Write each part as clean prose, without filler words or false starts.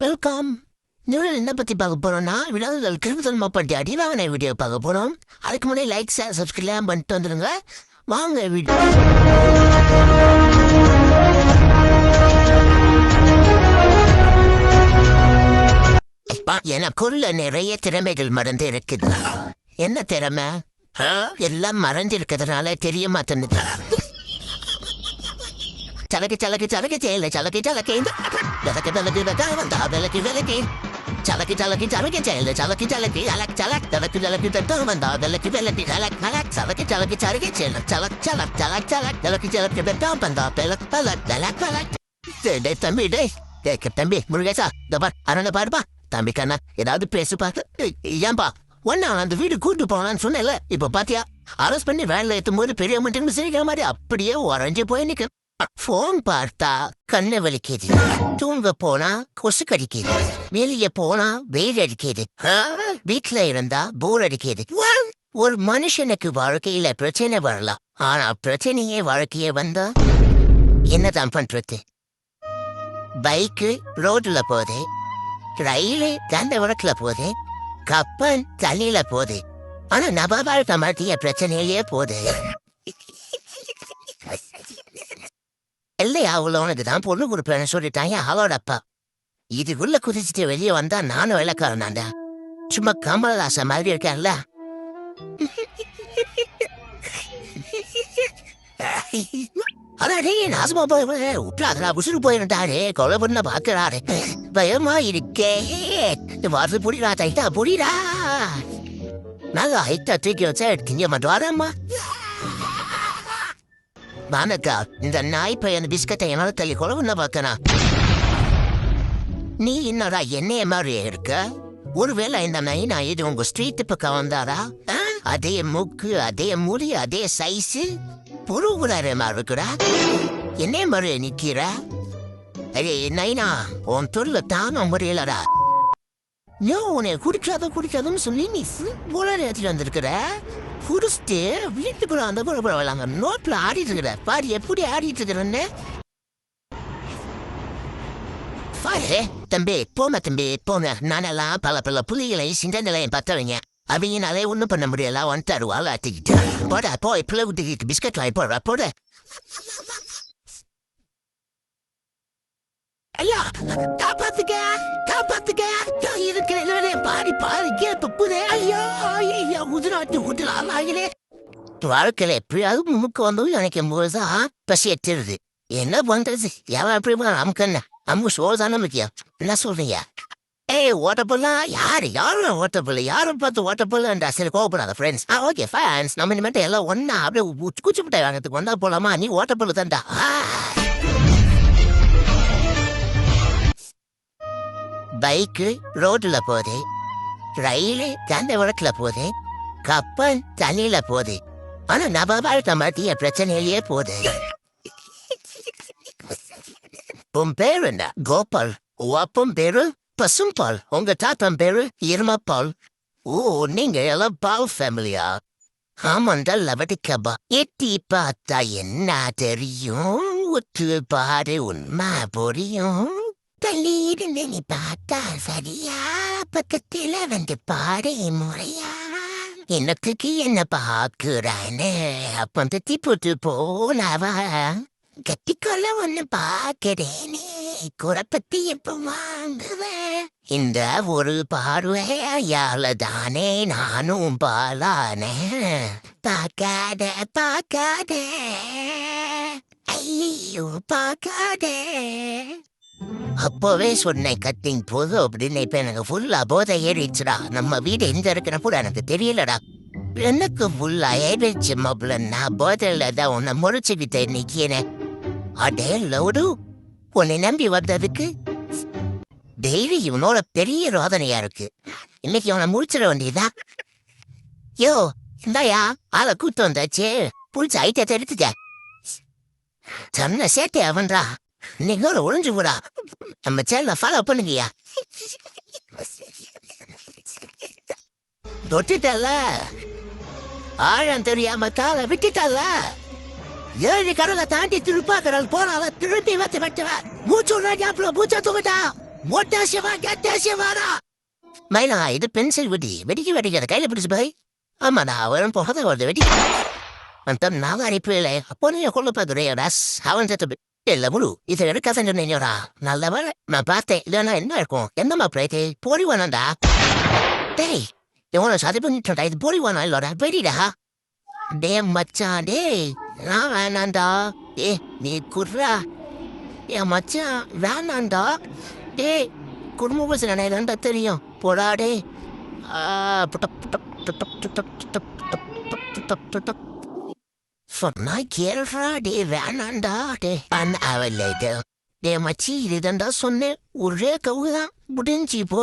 Welcome. நியூல என்ன பத்தி பார்க்க போறோம்னா விழாவில் கிரிமினல் மாப்பட்டி அடிவான வீடியோ பார்க்க போறோம். அதுக்கு முன்னாடி லைக் ஷேர் சப்ஸ்கிரைப் பண்ணிட்டு வந்துருங்க. வாங்க வீடியோ. எனக்குள்ள நிறைய திறமைகள் மறந்து இருக்குது. என்ன திறமை? எல்லாம் மறந்து இருக்கிறதுனால தெரிய மாட்டேன்னு. சலக்கு சலக்கு சலக்கு செயல சலக்கு சலக்கு விளக்கு விளக்கு வந்தா விளக்கு விளக்கு சலக்கு சலக்கு சலக்கு செயல சலக்கு சலக்கு அலக் சலக் தலக்கு விளக்கு தட்டம் வந்தா விளக்கு விளக்கு அலக் அலக் சலக்கு சலக்கு சலக்கு செயல சலக் சலக் சலக் சலக் தலக்கு சலக்கு தட்டம் வந்தா விளக் பலக் தலக் பலக். தம்பி தம்பி முருகேசா தப்பா அரண பாருப்பா. தம்பி கண்ணா ஏதாவது பேசுப்பா. ஏன்பா ஒன்னா அந்த வீடு கூட்டு போனான்னு சொன்னேன்ல, இப்ப பாத்தியா அரெஸ்ட் பண்ணி வேலை ஏற்றும் போது பெரிய மட்டும் சிரிக்கிற மாதிரி அப்படியே உறைஞ்சு போய் நிக்க. போன் பார்த்தா கண்ணை வலிக்குது, தூங்க போனா கொசு கடிக்குது, வெளியே போனா வெயில் அடிக்குது, வீட்டுல இருந்தா போர் அடிக்குது. ஒரு மனுஷனுக்கு வாழ்க்கையில பிரச்சனை வரலாம், ஆனா பிரச்சனையே வாழ்க்கையே வந்தா என்னதான் பண்றது? பைக்கு ரோட்ல போகுது, ரயிலு தண்டவரத்துல போகுது, கப்பல் தண்ணியில போகுது, ஆனா நம்ம வாழ்க்கை மத்திய பிரச்சனையிலேயே போகுது. இல்லையா அவ்வளோனதுதான் பொண்ணு கொடுப்பேன்னு சொல்லிட்டாங்க அவளோடப்பா. இதுக்குள்ள குதிச்சுட்டு வெளியே வந்தா நானும் விளக்காரனாண்டா. சும்மா கமலஹாச மாதிரி இருக்கேன்ல. அதாடே நாசமா போய் உட்றாதா உசுறு போயிருந்தாரு, கொலை பண்ண பாக்குறாரு, பயமா இருக்கே. வாசு புடிடா தைட்டா புடிடா. நல்லா ஹைட்டா தூக்கி வச்சா எடுத்தீங்க மட்டும் வரம்மா. வானக்கா இந்த நாய் பையன் பிஸ்கட்டை என்னால தள்ளி கொலை பார்க்கணும். நீ என்னடா என்னைய மாதிரி இருக்க? ஒருவேளை இந்த நாய் நான் இது உங்க ஸ்ட்ரீட் பக்கம் வந்தாரா? அதே மூக்கு, அதே முடி, அதே சைஸு, புருகுறாரு மாதிரி இருக்குடா. என்னைய மாதிரி நிக்கிற? அரே நைனா உன் தொழில தானும் முறையிலடா. உன்னை குடிக்காதுன்னு சொல்லி நீ போல நேரத்தில் வந்திருக்கிற. குடிச்சிட்டு வீட்டுக்குள்ள அந்த போறாங்க நோட்ல ஆடிட்டு இருக்கிற பாரு, எப்படி ஆடிட்டு இருக்கிறன்னு. தம்பி போம தம்பி போங்க. நானெல்லாம் பல பல புலிகளையும் சிந்தனைகளையும் பத்தவங்க, அவங்கனாலே ஒன்றும் பண்ண முடியல. ஒன் தருவாள் ஆட்டிக்கிட்டு போட போய் பிள்ளை விட்டுக்கிட்டு பிஸ்கட் வாங்கி போடுற போட. ஐயா காப்பாத்துக்க காப்பாத்துக்க இருக்கிற பாடி பாடி கேட்பே. ஐயோ ஐயா உதிராட்டு உதிராளே. வாழ்க்கையில எப்படியாவது முமுக்கு வந்தோம் நினைக்கும் போதுதான் பசி எத்திருது. என்ன பண்றது? எவன் எப்படி நமக்கு என்ன நம்ம சோதான முக்கியம். என்ன சொல்றீங்க? ஏய் ஓட்டப்பொல்லா யாரும் ஓட்டப்பொல்ல யாரும் பார்த்து ஓட்டப்பொல்லா. சரி கோவப்படாத ஃப்ரெண்ட்ஸ். ஓகே ஃபேன்ஸ், நம்ம இனிமேட்டு எல்லாம் ஒன்னா அப்படியே குச்சி மிட்டாய் வாங்கிறதுக்கு வந்தா போலாமா? நீ ஓட்டப்பொல்லு தான்டா. பைக்கு ரோட்ல போகுது, ரயிலு தண்டவரத்துல போகுது, கப்பல் தண்ணியில போகுது, ஆனா நம்ம வாழ்க்கை மத்திய பிரச்சனையிலேயே போகுது. உன் பேரு என்ன? கோபால். அப்பன் பேரு பசும்பால். உங்க தாத்தன் பேரு இருமப்பால். ஓ நீங்க எல்லாம் பால் ஃபேமிலியா? ஆமாண்டா லவடிக்கபா. எட்டி பார்த்தா என்ன தெரியும்? ஒத்து பாரு உண்மை புரியும். தள்ளியிருந்து நீ பார்த்தா சரியா, பக்கத்துல வந்து பாரு முறையா. எனக்கு என்ன பாக்குறான்னு அப்ப தத்தி போட்டு போனவா. கட்டிக்கொள்ள ஒண்ணு பாக்குறேனே, குறப்பத்தி எப்ப வாங்குவ? இந்த ஒரு பார்வையால தானே நானும் பாலானே. பார்க்காத பார்க்காத ஐயோ பார்க்காத. அப்பவே சொன்னேன் கட்டிங் போது அப்படின்னு. இப்ப எனக்கு ஃபுல்லா போதை ஏறிடுச்சுடா. நம்ம வீடு எங்க இருக்கிற கூட எனக்கு தெரியலடா. எனக்கு ஃபுல்லா ஏறிடுச்சு மொபைல். நான் போதையில தான் உன்னை முறைச்சுக்கிட்ட நிக்கிறேன். அடே லவுடு, உன்னை நம்பி வந்ததுக்கு டெய்லி இவனோட பெரிய ரோதனையா இருக்கு. இன்னைக்கு அவனை முடிச்சிட வேண்டியதா. யோ இந்தாயா ஆளை கூட்டு வந்தாச்சு, புடிச்ச ஐட்டத்தை எடுத்துக்க. சொன்ன சேட்டை அவன்றா. நீங்களும் ஒழிஞ்சு கூடா. நம்ம சேனலை ஃபாலோ பண்ணுங்கயா. தொட்டுட்டல ஆழம் தெரியாம காலை விட்டுட்டல. 7 கடலை தாண்டி திருப்பா கடல் போனால திருப்பி வச்சு வெட்டுவ. மூச்சு ஞாபகம் மூச்சா தூக்கிட்டா. மொட்டா சிவா கெட்ட சிவாடா. மயிலா இது பென்சில் வெடி வெடிக்காத கையில பிடிச்சு பாய். ஆமாடா அவன் போகாத வருது வெடி. அந்த நாகாரி பிள்ளை அப்போ நீ கொள்ள பார்க்குறேன் அவன் செத்து இல்ல முழு இதை எடுக்காத சொன்னீங்களா நல்ல வேலை நான் பார்த்தேன் இல்லைன்னா என்ன இருக்கும் என்னம்மா பிரைட்டு போடி வேணாண்டா. டேய் இவனை சதி பண்ணிட்டா இது போடி வேணாம் இல்லடா வெடிடா. டே மச்சான் டேய் நான் வேணாண்டா. ஏ நீ குர்ரா என் மச்சான் வேணாண்டா. டேய் குடும்ப பசங்க நினைடா தெரியும் போடா டே. சொன்னா கேள்றா டே வேணாண்டா டே அவள் டே மச்சி இதுதான்டா சொன்னேன் ஒரே கவுதான் முடிஞ்சு போ.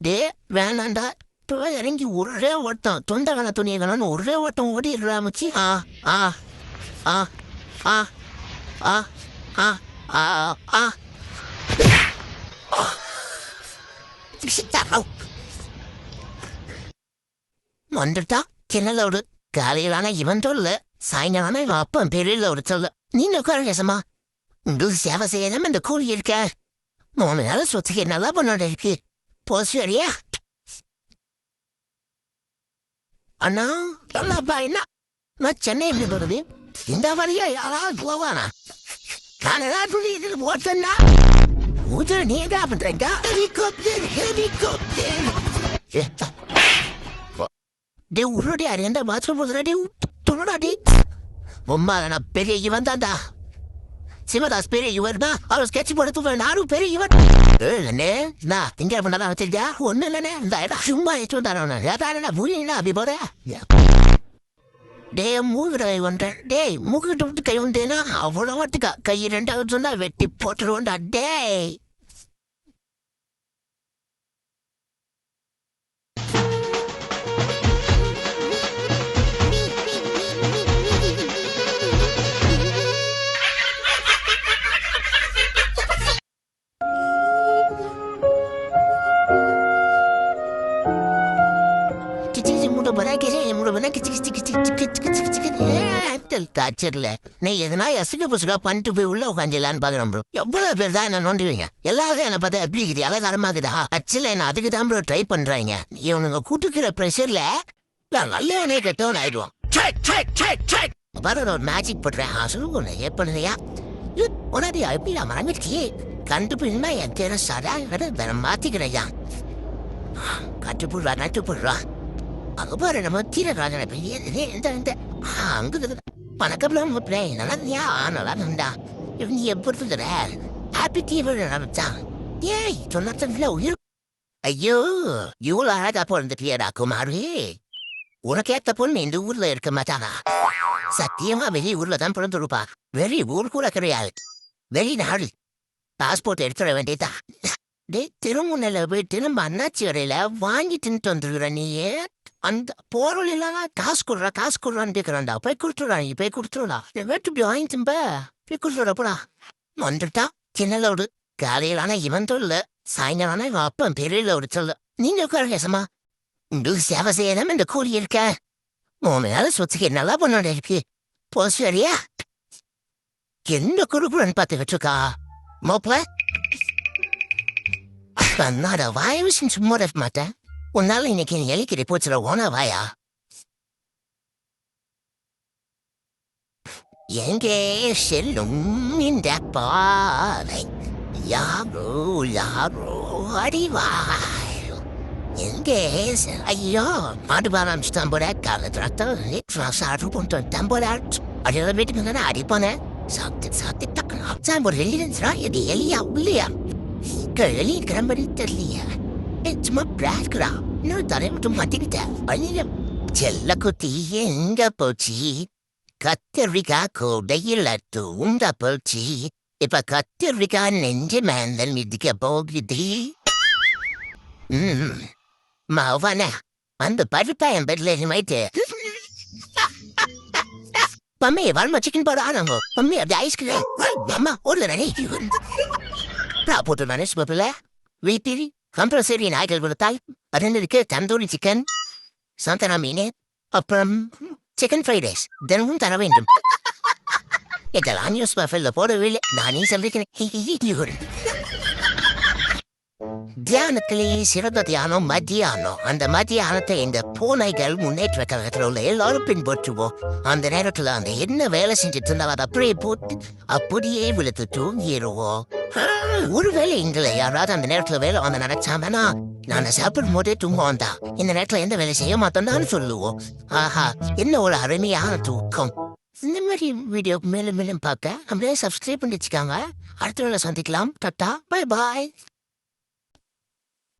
டே வேணாண்டா இப்போ இறங்கி ஒரே ஓட்டம் தொண்டை வேணா துணியை வேணான்னு ஒரே ஓட்டம் ஓடிடுறா மச்சி. ஆ ஆ ஆ ஆ ஆ ஆ ஆ ஆ வந்துட்டா கிணலோடு காலையிலான இவன் சொல்ல சாயங்காலான இவன் அப்பன் பெரியல ஒரு சொல்ல நீ உட்காரமா உங்களுக்கு சேவை செய்யணும் இந்த கூலி இருக்க 3 நாள் சொத்துக்கு நல்லா பண்ணோட இருக்கு போச்சு வரியா. அண்ணா சொல்லாப்பா என்ன நான் சென்னை எப்படி போறது இந்த வரையா யாராவது போவானா நான் ஏதாவது இதில் போட்டேன்னா உதவி நீ என்ன பண்றீங்க ஹெலிகாப்டர் டே உருடைய அறியண்டா பாத்ரூம் போதுடா துணடா டே உம்மா நான் பெரிய இவன் தான்டா சிவதாஸ் பெரிய இவர் தான் அவர் ஸ்கெட்ச் போடுறது நானும் பெரிய இவன் இல்லைண்ணே நான் திங்க பண்ணாதான் வச்சிருக்கா ஒன்றும் இல்லைண்ணே இந்த இடம் சும்மா எச்சு வந்தானே ஏதாடா புரியல அப்படி போற டே மூகுட கை வந்தேன் டேய் மூக்கிட்ட விட்டு கை வந்தேன்னா அவ்வளோ வாட்டுக்கா கை 2வது சொன்னா வெட்டி போட்டுருவோண்டா டேய். நீ எதனா எசுக்கு புசுக்கா பண்ணிட்டு போய் உள்ள உட்காந்துலான்னு பாக்குறோம் ப்ரோ. எவ்வளவு பேர் தான் என்ன நோண்டுவீங்க எல்லாரும் என்ன பார்த்தா எப்படி இருக்குது அழகாரமாக்குதா ஆக்சுவலா என்ன அதுக்கு தான் ப்ரோ ட்ரை பண்றாங்க. இவனுங்க கூட்டுக்கிற ப்ரெஷர்ல நல்லவனே கெட்டவன் ஆயிடுவான். ஒரு மேஜிக் போடுறேன் சொல்லுங்க ஏற்படுறியா உனடியா எப்படி நான் மறந்துச்சு கண்டுபிடிமா என் தேர சடா மாத்திக்கிறையா கட்டுப்புடுவா நட்டுப்புடுறா அங்க பாரு நம்ம தீரராஜன பெரிய அங்க பணக்கப்லாம் நல்லா நல்லா இருந்தா இவங்க எப்படி ஹாப்பி தீவிர நடத்தான் ஏய் சொன்ன உயிர் ஐயோ இவ்வளோ அழகா பிறந்துட்டியடா குமாரு உனக்கேத்த பொண்ணு இந்த ஊர்ல இருக்க மாட்டானா சத்தியமா வெளி ஊர்ல தான் பிறந்துருப்பா. வெளி ஊர் கூட கிடையாது வெளிநாடு பாஸ்போர்ட் எடுத்துட வேண்டியதா. டே திருமுனையில போயிட்டு நம்ம அண்ணாச்சி வரையில வாங்கி தின்ட்டு வந்துருக்குற நீயே அந்த பொருள் இல்லாம காசு கொடுறான்னு கேட்கறான்டா போய் கொடுத்துடா நீ போய் கொடுத்துடா வேட்டு இப்படி வாங்கி திம்ப போய் கொடுத்துடா போடா. வந்துட்டா கிணலோடு காலையிலான இவன் சொல்ல சாயங்காலான இவன் அப்பன் பெரியல ஒரு சொல்ல நீங்க உட்கார கேசமா உங்களுக்கு சேவை செய்யணும் இந்த கூலி இருக்க 3 நாள் சொத்துக்கு நல்லா பண்ணோட இருக்கு போச்சு வரியா. என்ன கொடுக்குறன்னு பார்த்து வச்சுக்கா மோப்ப நான் வாய விஷயம் சும்மா இருக்க மாட்டேன். உன்னால இன்னைக்கு நீ எலிக்கிற போச்சுல ஓனா வாயா எங்கே செல்லும் இந்த பாதை யாரோ யாரோ அடிவாய் எங்கே ஐயோ மாடுபாரம் தம்போட காலத்துல சாடு போட்டு தம்போட அடியில் வீட்டுக்கு தானே அடிப்பானே சாத்தி டக்குன்னு ஒரு வெளியா இது எலியா உள்ளியா வெளியே கிளம்படி தெரியலையா சும்மா பிராக்ரா இன்னும் தலை மட்டும் மாட்டிக்கிட்டேன். செல்ல குத்தி எங்க போச்சு கத்தரிக்காய் கோடையில் தூண்ட போச்சு இப்ப கத்தரிக்காய் நெஞ்சு மேந்தல் மிதிக்க போகுது. மாவான அந்த பருப்பாயம் பெட்ல மைட்டு பம்மையை வாழ்மா சிக்கன் போட ஆனாங்க பம்மி அப்படி ஐஸ்கிரீம் அம்மா ஒரு போட்டு நானே சுப்பில் வீட்டில் கம்பல்சரி நாய்கள் கொடுத்தால் அதனருக்கு தந்தூரி சிக்கன் சாந்தனா மீன் அப்புறம் சிக்கன் ஃப்ரைட் ரைஸ் தினமும் தர வேண்டும். இதெல்லாம் நியூஸ் பேப்பர்ல போடவில்லை நானே சொல்லிக்கிறேன். தியானத்திலேயே சிறந்த தியானம் மத்தியானம். அந்த மத்தியானத்தை இந்த பூனைகள் முன்னேற்ற கழகத்தில் உள்ள எல்லாரும் பின்பற்றுவோம். அந்த நேரத்துல அந்த என்ன வேலை செஞ்சுட்டு இருந்தா அதை அப்படியே போட்டு அப்படியே விழுத்து தூங்கிடுவோம். ஒருவேளை எங்களை யாராவது அந்த நேரத்துல வேலை வந்து நினைச்சாங்கன்னா நான் சாப்பிடும் போதே தூங்குவோம் தான். இந்த நேரத்துல எந்த வேலை செய்ய மாட்டோம்னு சொல்லுவோம். ஆஹா, என்ன ஒரு அருமையான தூக்கம். இந்த மாதிரி வீடியோ மேலும் மேலும் பார்க்க அப்படியே சப்ஸ்கிரைப் பண்ணி வச்சுக்காங்க. அடுத்த வேலை சந்திக்கலாம். Tata, bye bye.